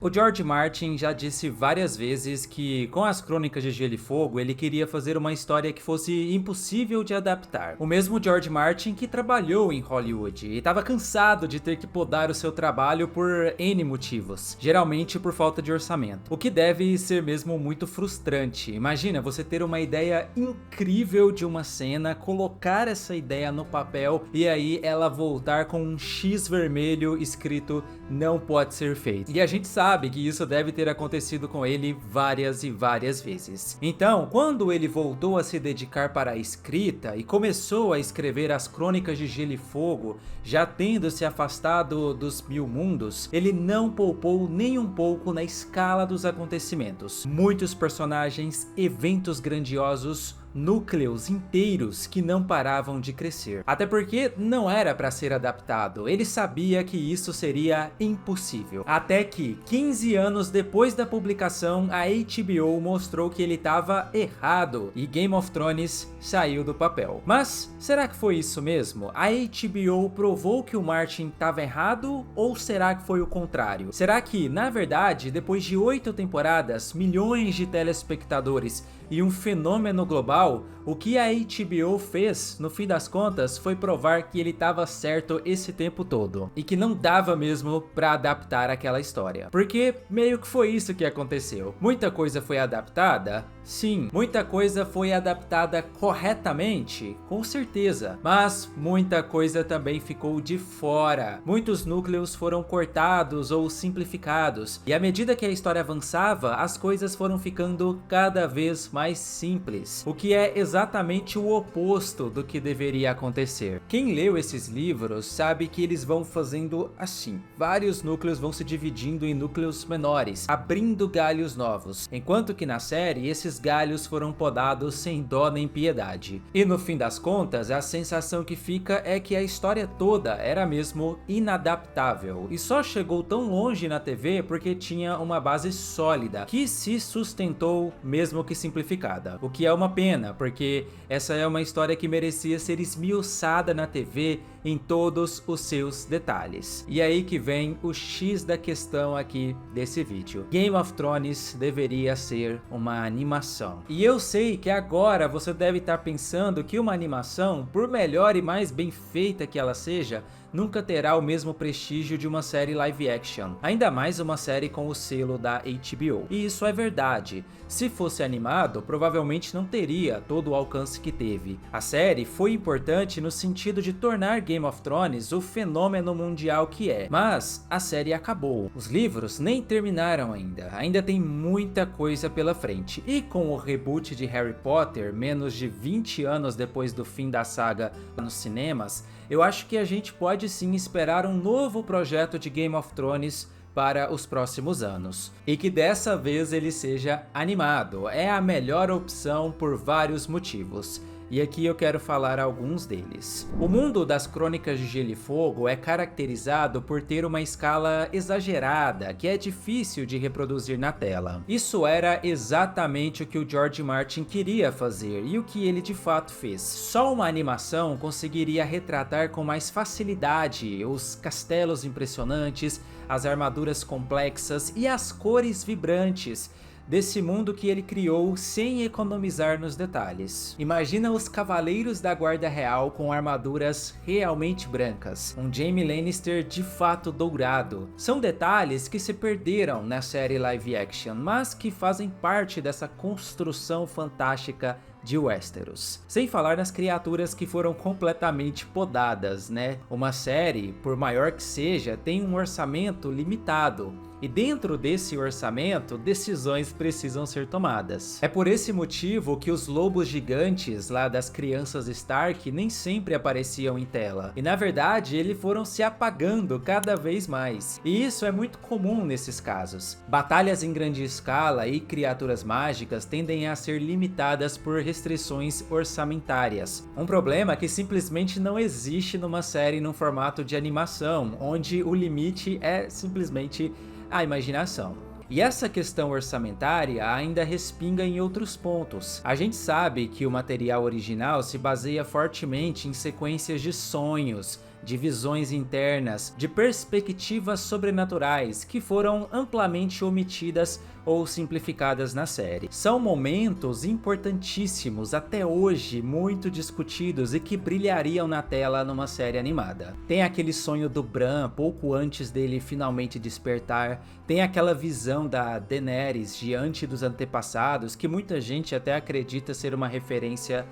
O George Martin já disse várias vezes que, com as Crônicas de Gelo e Fogo, ele queria fazer uma história que fosse impossível de adaptar. O mesmo George Martin que trabalhou em Hollywood e estava cansado de ter que podar o seu trabalho por N motivos, geralmente por falta de orçamento. O que deve ser mesmo muito frustrante. Imagina você ter uma ideia incrível de uma cena, colocar essa ideia no papel e aí ela voltar com um X vermelho escrito "não pode ser feito". E a gente sabe que isso deve ter acontecido com ele várias e várias vezes. Então, quando ele voltou a se dedicar para a escrita e começou a escrever as Crônicas de Gelo e Fogo, já tendo se afastado dos Mil Mundos, ele não poupou nem um pouco na escala dos acontecimentos. Muitos personagens, eventos grandiosos, núcleos inteiros que não paravam de crescer. Até porque não era para ser adaptado, ele sabia que isso seria impossível. Até que, 15 anos depois da publicação, a HBO mostrou que ele estava errado e Game of Thrones saiu do papel. Mas, será que foi isso mesmo? A HBO provou que o Martin estava errado ou será que foi o contrário? Será que, na verdade, depois de 8 temporadas, milhões de telespectadores e um fenômeno global, o que a HBO fez, no fim das contas, foi provar que ele estava certo esse tempo todo e que não dava mesmo para adaptar aquela história. Porque meio que foi isso que aconteceu. Muita coisa foi adaptada? Sim. Muita coisa foi adaptada corretamente? Com certeza. Mas muita coisa também ficou de fora. Muitos núcleos foram cortados ou simplificados. E à medida que a história avançava, as coisas foram ficando cada vez mais simples. O que é exatamente o oposto do que deveria acontecer. Quem leu esses livros sabe que eles vão fazendo assim. Vários núcleos vão se dividindo em núcleos menores, abrindo galhos novos. Enquanto que na série, esses galhos foram podados sem dó nem piedade. E no fim das contas, a sensação que fica é que a história toda era mesmo inadaptável e só chegou tão longe na TV porque tinha uma base sólida que se sustentou mesmo que simplificada. O que é uma pena, porque essa é uma história que merecia ser esmiuçada na TV em todos os seus detalhes. E aí que vem o X da questão aqui desse vídeo. Game of Thrones deveria ser uma animação. E eu sei que agora você deve estar pensando que uma animação, por melhor e mais bem feita que ela seja, nunca terá o mesmo prestígio de uma série live action, ainda mais uma série com o selo da HBO. E isso é verdade. Se fosse animado, provavelmente não teria todo o alcance que teve. A série foi importante no sentido de tornar Game of Thrones o fenômeno mundial que é, mas a série acabou. Os livros nem terminaram ainda tem muita coisa pela frente. E com o reboot de Harry Potter, menos de 20 anos depois do fim da saga nos cinemas, eu acho que a gente pode sim esperar um novo projeto de Game of Thrones para os próximos anos. E que dessa vez ele seja animado. É a melhor opção por vários motivos. E aqui eu quero falar alguns deles. O mundo das Crônicas de Gelo e Fogo é caracterizado por ter uma escala exagerada, que é difícil de reproduzir na tela. Isso era exatamente o que o George Martin queria fazer e o que ele de fato fez. Só uma animação conseguiria retratar com mais facilidade os castelos impressionantes, as armaduras complexas e as cores vibrantes desse mundo que ele criou sem economizar nos detalhes. Imagina os cavaleiros da guarda real com armaduras realmente brancas, um Jaime Lannister de fato dourado. São detalhes que se perderam na série live action, mas que fazem parte dessa construção fantástica de Westeros. Sem falar nas criaturas que foram completamente podadas, né? Uma série, por maior que seja, tem um orçamento limitado. E dentro desse orçamento, decisões precisam ser tomadas. É por esse motivo que os lobos gigantes lá das crianças Stark nem sempre apareciam em tela. E na verdade, eles foram se apagando cada vez mais. E isso é muito comum nesses casos. Batalhas em grande escala e criaturas mágicas tendem a ser limitadas por restrições orçamentárias. Um problema que simplesmente não existe numa série num formato de animação, onde o limite é simplesmente a imaginação. E essa questão orçamentária ainda respinga em outros pontos. A gente sabe que o material original se baseia fortemente em sequências de sonhos, de visões internas, de perspectivas sobrenaturais que foram amplamente omitidas ou simplificadas na série. São momentos importantíssimos, até hoje muito discutidos e que brilhariam na tela numa série animada. Tem aquele sonho do Bran pouco antes dele finalmente despertar, tem aquela visão da Daenerys diante dos antepassados, que muita gente até acredita ser uma referência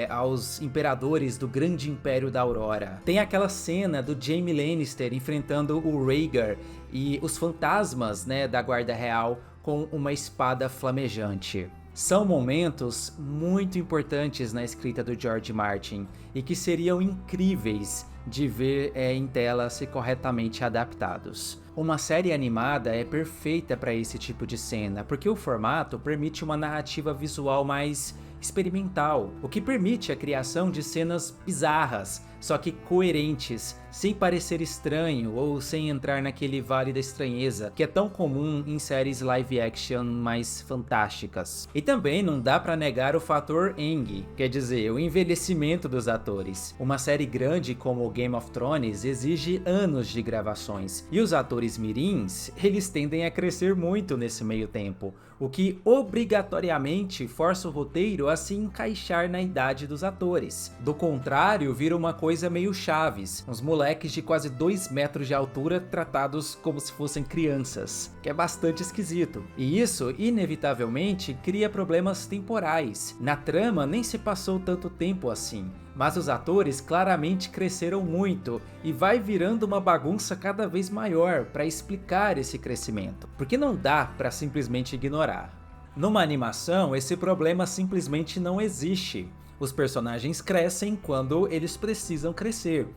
aos imperadores do grande império da Aurora. Tem aquela cena do Jaime Lannister enfrentando o Rhaegar e os fantasmas, né, da guarda real com uma espada flamejante. São momentos muito importantes na escrita do George Martin e que seriam incríveis de ver em tela se corretamente adaptados. Uma série animada é perfeita para esse tipo de cena, porque o formato permite uma narrativa visual mais experimental, o que permite a criação de cenas bizarras, só que coerentes, sem parecer estranho ou sem entrar naquele vale da estranheza que é tão comum em séries live action mais fantásticas. E também não dá pra negar o fator Aang, quer dizer, o envelhecimento dos atores. Uma série grande como Game of Thrones exige anos de gravações, e os atores mirins, eles tendem a crescer muito nesse meio tempo, o que obrigatoriamente força o roteiro a se encaixar na idade dos atores. Do contrário, vira uma coisa meio Chaves, uns moleques de quase 2 metros de altura tratados como se fossem crianças, que é bastante esquisito. E isso, inevitavelmente, cria problemas temporais. Na trama nem se passou tanto tempo assim, mas os atores claramente cresceram muito e vai virando uma bagunça cada vez maior para explicar esse crescimento, porque não dá para simplesmente ignorar. Numa animação, esse problema simplesmente não existe. Os personagens crescem quando eles precisam crescer.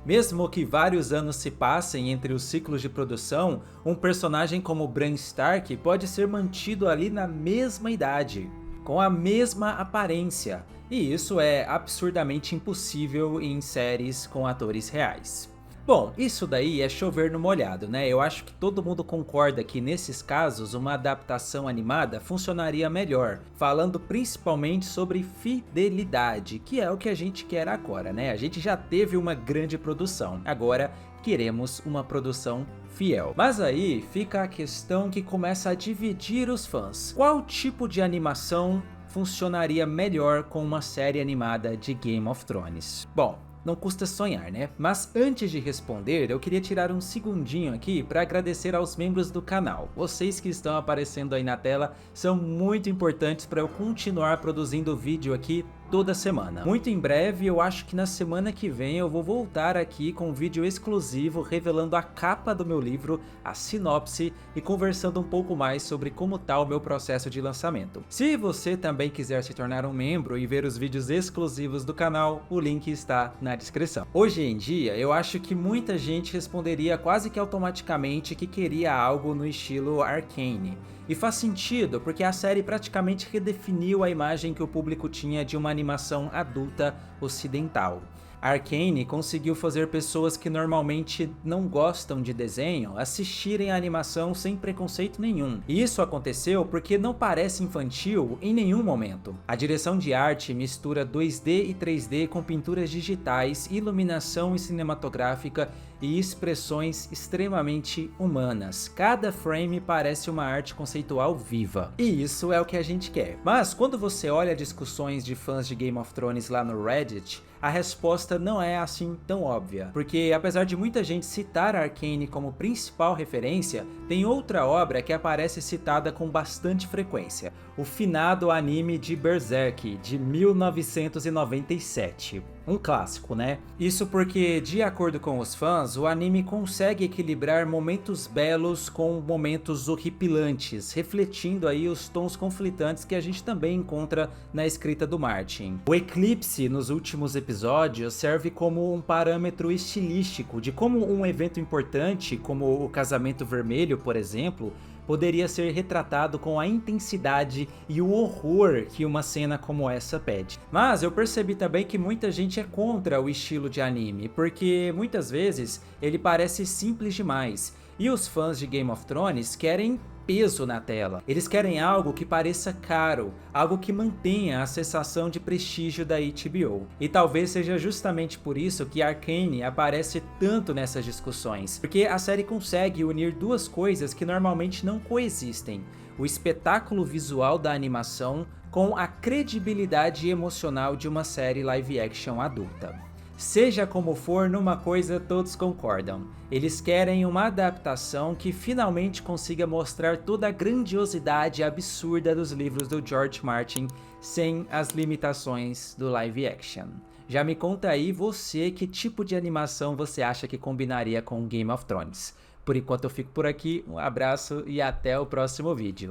Mesmo que vários anos se passem entre os ciclos de produção, um personagem como Bran Stark pode ser mantido ali na mesma idade, com a mesma aparência, e isso é absurdamente impossível em séries com atores reais. Bom, isso daí é chover no molhado, né? Eu acho que todo mundo concorda que nesses casos uma adaptação animada funcionaria melhor, falando principalmente sobre fidelidade, que é o que a gente quer agora, né? A gente já teve uma grande produção, agora queremos uma produção fiel. Mas aí fica a questão que começa a dividir os fãs. Qual tipo de animação funcionaria melhor com uma série animada de Game of Thrones? Bom, não custa sonhar, né? Mas antes de responder, eu queria tirar um segundinho aqui para agradecer aos membros do canal. Vocês que estão aparecendo aí na tela são muito importantes para eu continuar produzindo vídeo aqui toda semana. Muito em breve, eu acho que na semana que vem eu vou voltar aqui com um vídeo exclusivo revelando a capa do meu livro, a sinopse e conversando um pouco mais sobre como tá o meu processo de lançamento. Se você também quiser se tornar um membro e ver os vídeos exclusivos do canal, o link está na descrição. Hoje em dia, eu acho que muita gente responderia quase que automaticamente que queria algo no estilo Arcane. E faz sentido, porque a série praticamente redefiniu a imagem que o público tinha de uma animação adulta ocidental. Arcane conseguiu fazer pessoas que normalmente não gostam de desenho assistirem a animação sem preconceito nenhum. E isso aconteceu porque não parece infantil em nenhum momento. A direção de arte mistura 2D e 3D com pinturas digitais, iluminação cinematográfica e expressões extremamente humanas. Cada frame parece uma arte conceitual viva. E isso é o que a gente quer. Mas quando você olha discussões de fãs de Game of Thrones lá no Reddit, a resposta não é assim tão óbvia, porque apesar de muita gente citar Arcane como principal referência, tem outra obra que aparece citada com bastante frequência, o finado anime de Berserk, de 1997. Um clássico, né? Isso porque, de acordo com os fãs, o anime consegue equilibrar momentos belos com momentos horripilantes, refletindo aí os tons conflitantes que a gente também encontra na escrita do Martin. O eclipse nos últimos episódios serve como um parâmetro estilístico de como um evento importante, como o Casamento Vermelho, por exemplo, poderia ser retratado com a intensidade e o horror que uma cena como essa pede. Mas eu percebi também que muita gente é contra o estilo de anime, porque muitas vezes ele parece simples demais, e os fãs de Game of Thrones querem peso na tela. Eles querem algo que pareça caro, algo que mantenha a sensação de prestígio da HBO. E talvez seja justamente por isso que Arcane aparece tanto nessas discussões, porque a série consegue unir duas coisas que normalmente não coexistem: o espetáculo visual da animação com a credibilidade emocional de uma série live action adulta. Seja como for, numa coisa todos concordam: eles querem uma adaptação que finalmente consiga mostrar toda a grandiosidade absurda dos livros do George Martin sem as limitações do live action. Já me conta aí você que tipo de animação você acha que combinaria com Game of Thrones. Por enquanto eu fico por aqui, um abraço e até o próximo vídeo.